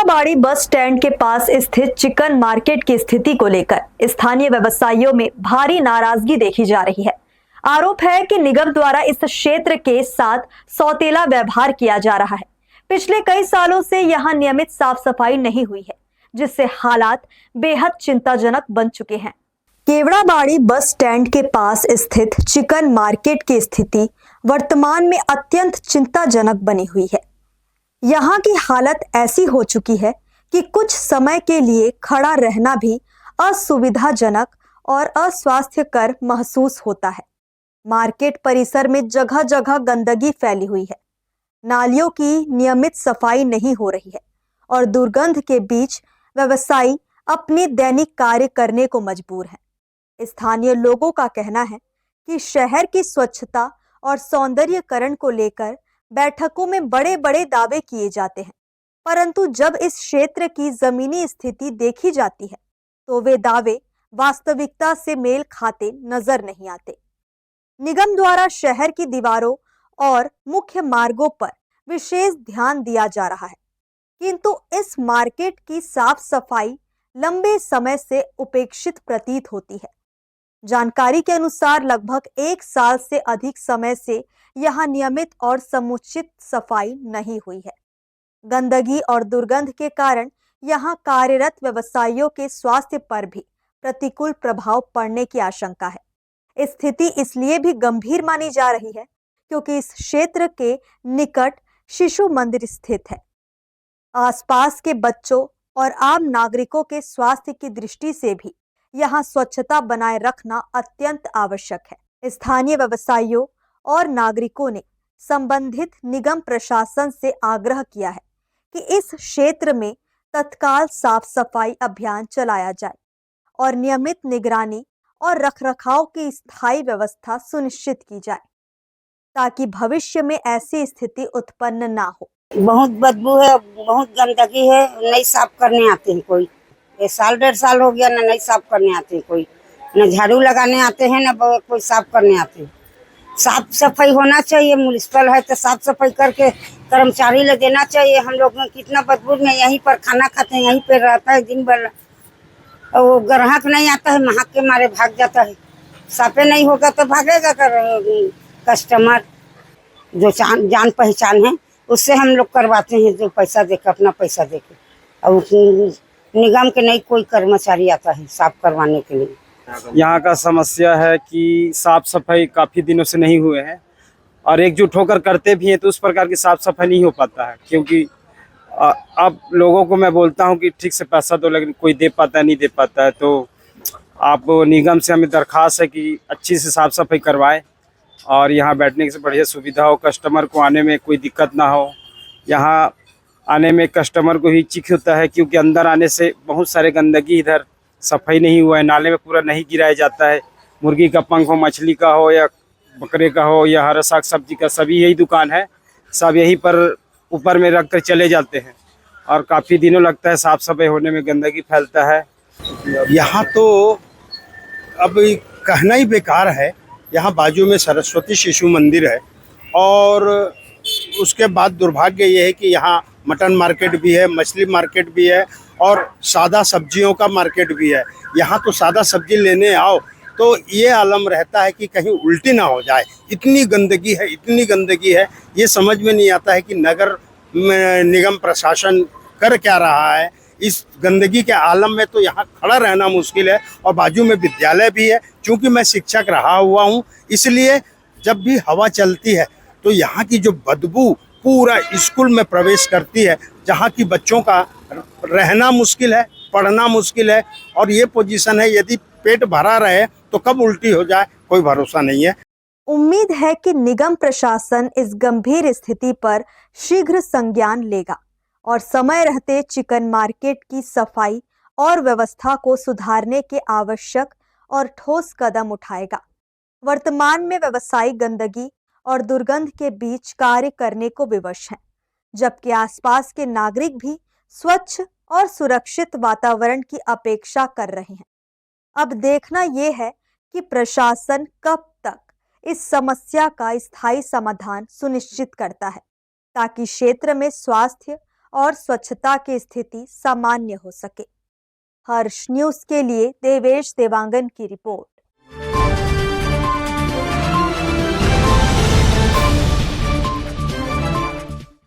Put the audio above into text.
Kewdabadi bus stand के पास स्थित chicken market की स्थिति को लेकर स्थानीय व्यवसायियों में भारी नाराजगी देखी जा रही है। आरोप है कि निगम द्वारा इस क्षेत्र के साथ सौतेला व्यवहार किया जा रहा है। पिछले कई सालों से यहां नियमित साफ सफाई नहीं हुई है, जिससे हालात बेहद चिंताजनक बन चुके हैं। केवड़ाबाड़ी बस स्टैंड के पास स्थित चिकन मार्केट की स्थिति वर्तमान में अत्यंत चिंताजनक बनी हुई है। यहाँ की हालत ऐसी हो चुकी है कि कुछ समय के लिए खड़ा रहना भी असुविधाजनक और अस्वास्थ्यकर महसूस होता है। मार्केट परिसर में जगह जगह गंदगी फैली हुई है, नालियों की नियमित सफाई नहीं हो रही है और दुर्गंध के बीच व्यवसायी अपने दैनिक कार्य करने को मजबूर हैं। स्थानीय लोगों का कहना है कि शहर की स्वच्छता और सौंदर्यीकरण को लेकर बैठकों में बड़े बड़े दावे किए जाते हैं, परंतु जब इस क्षेत्र की जमीनी स्थिति देखी जाती है तो वे दावे वास्तविकता से मेल खाते नजर नहीं आते। निगम द्वारा शहर की दीवारों और मुख्य मार्गों पर विशेष ध्यान दिया जा रहा है, किंतु इस मार्केट की साफ सफाई लंबे समय से उपेक्षित प्रतीत होती है। जानकारी के अनुसार लगभग 1 साल से अधिक समय से यहाँ नियमित और समुचित सफाई नहीं हुई है। गंदगी और दुर्गंध के कारण यहाँ कार्यरत व्यवसायियों के स्वास्थ्य पर भी प्रतिकूल प्रभाव पड़ने की आशंका है। स्थिति इसलिए भी गंभीर मानी जा रही है क्योंकि इस क्षेत्र के निकट शिशु मंदिर स्थित है। आसपास के बच्चों और आम नागरिकों के स्वास्थ्य की दृष्टि से भी यहाँ स्वच्छता बनाए रखना अत्यंत आवश्यक है। स्थानीय व्यवसायियों और नागरिकों ने संबंधित निगम प्रशासन से आग्रह किया है कि इस क्षेत्र में तत्काल साफ सफाई अभियान चलाया जाए और नियमित निगरानी और रखरखाव की स्थायी व्यवस्था सुनिश्चित की जाए ताकि भविष्य में ऐसी स्थिति उत्पन्न ना हो। बहुत बदबू है, बहुत गंदगी है, नहीं साफ करने आते हैं कोई। ये साल 1.5 साल हो गया ना, नहीं साफ करने आते हैं कोई, न झाड़ू लगाने आते हैं न कोई साफ करने आते हैं। साफ सफाई होना चाहिए, म्युनिसिपल है तो साफ सफाई करके कर्मचारी ले देना चाहिए। हम लोग में कितना बदबू में यहीं पर खाना खाते हैं, यहीं पर रहता है दिन भर, और वो ग्राहक नहीं आता है, महक के मारे भाग जाता है। साफे नहीं होगा तो भागेगा कस्टमर। जो जान पहचान है उससे हम लोग करवाते हैं, जो पैसा देकर, अपना पैसा देकर। और निगम के नहीं कोई कर्मचारी आता है साफ करवाने के लिए। यहाँ का समस्या है कि साफ सफाई काफ़ी दिनों से नहीं हुए हैं और एकजुट होकर करते भी हैं तो उस प्रकार की साफ सफाई नहीं हो पाता है, क्योंकि अब लोगों को मैं बोलता हूँ कि ठीक से पैसा दो, लेकिन कोई दे पाता है, नहीं दे पाता है। तो आप निगम से हमें दरख्वास्त है कि अच्छी से साफ सफाई करवाए और यहाँ बैठने की बढ़िया सुविधा हो, कस्टमर को आने में कोई दिक्कत ना हो। यहाँ आने में कस्टमर को ही चिक होता है क्योंकि अंदर आने से बहुत सारे गंदगी, इधर सफाई नहीं हुआ है, नाले में पूरा नहीं गिराया जाता है। मुर्गी का पंख हो, मछली का हो या बकरे का हो या हरा साग सब्जी का, सभी यही दुकान है, सब यहीं पर ऊपर में रख कर चले जाते हैं और काफ़ी दिनों लगता है साफ़ सफाई होने में, गंदगी फैलता है। यहाँ तो अब कहना ही बेकार है। यहाँ बाजू में सरस्वती शिशु मंदिर है और उसके बाद दुर्भाग्य ये है कि यहाँ मटन मार्केट भी है, मछली मार्केट भी है और सादा सब्जियों का मार्केट भी है। यहाँ तो सादा सब्जी लेने आओ तो ये आलम रहता है कि कहीं उल्टी ना हो जाए, इतनी गंदगी है, इतनी गंदगी है। ये समझ में नहीं आता है कि नगर निगम प्रशासन कर क्या रहा है। इस गंदगी के आलम में तो यहाँ खड़ा रहना मुश्किल है। और बाजू में विद्यालय भी है। चूँकि मैं शिक्षक रहा हुआ हूँ, इसलिए जब भी हवा चलती है तो यहाँ की जो बदबू पूरा स्कूल में प्रवेश करती है, जहाँ की बच्चों का रहना मुश्किल है, पढ़ना मुश्किल है। और ये पोजीशन है, यदि पेट भरा रहे तो कब उल्टी हो जाए कोई भरोसा नहीं है। उम्मीद है कि निगम प्रशासन इस गंभीर स्थिति पर शीघ्र संज्ञान लेगा और समय रहते चिकन मार्केट की सफाई और व्यवस्था को सुधारने के आवश्यक और ठोस कदम उठाएगा। वर्तमान में व्यवसायी गंदगी और दुर्गंध के बीच कार्य करने को विवश हैं, जबकि आसपास के नागरिक भी स्वच्छ और सुरक्षित वातावरण की अपेक्षा कर रहे हैं। अब देखना यह है कि प्रशासन कब तक इस समस्या का स्थायी समाधान सुनिश्चित करता है, ताकि क्षेत्र में स्वास्थ्य और स्वच्छता की स्थिति सामान्य हो सके। हर्ष न्यूज के लिए देवेश देवांगन की रिपोर्ट।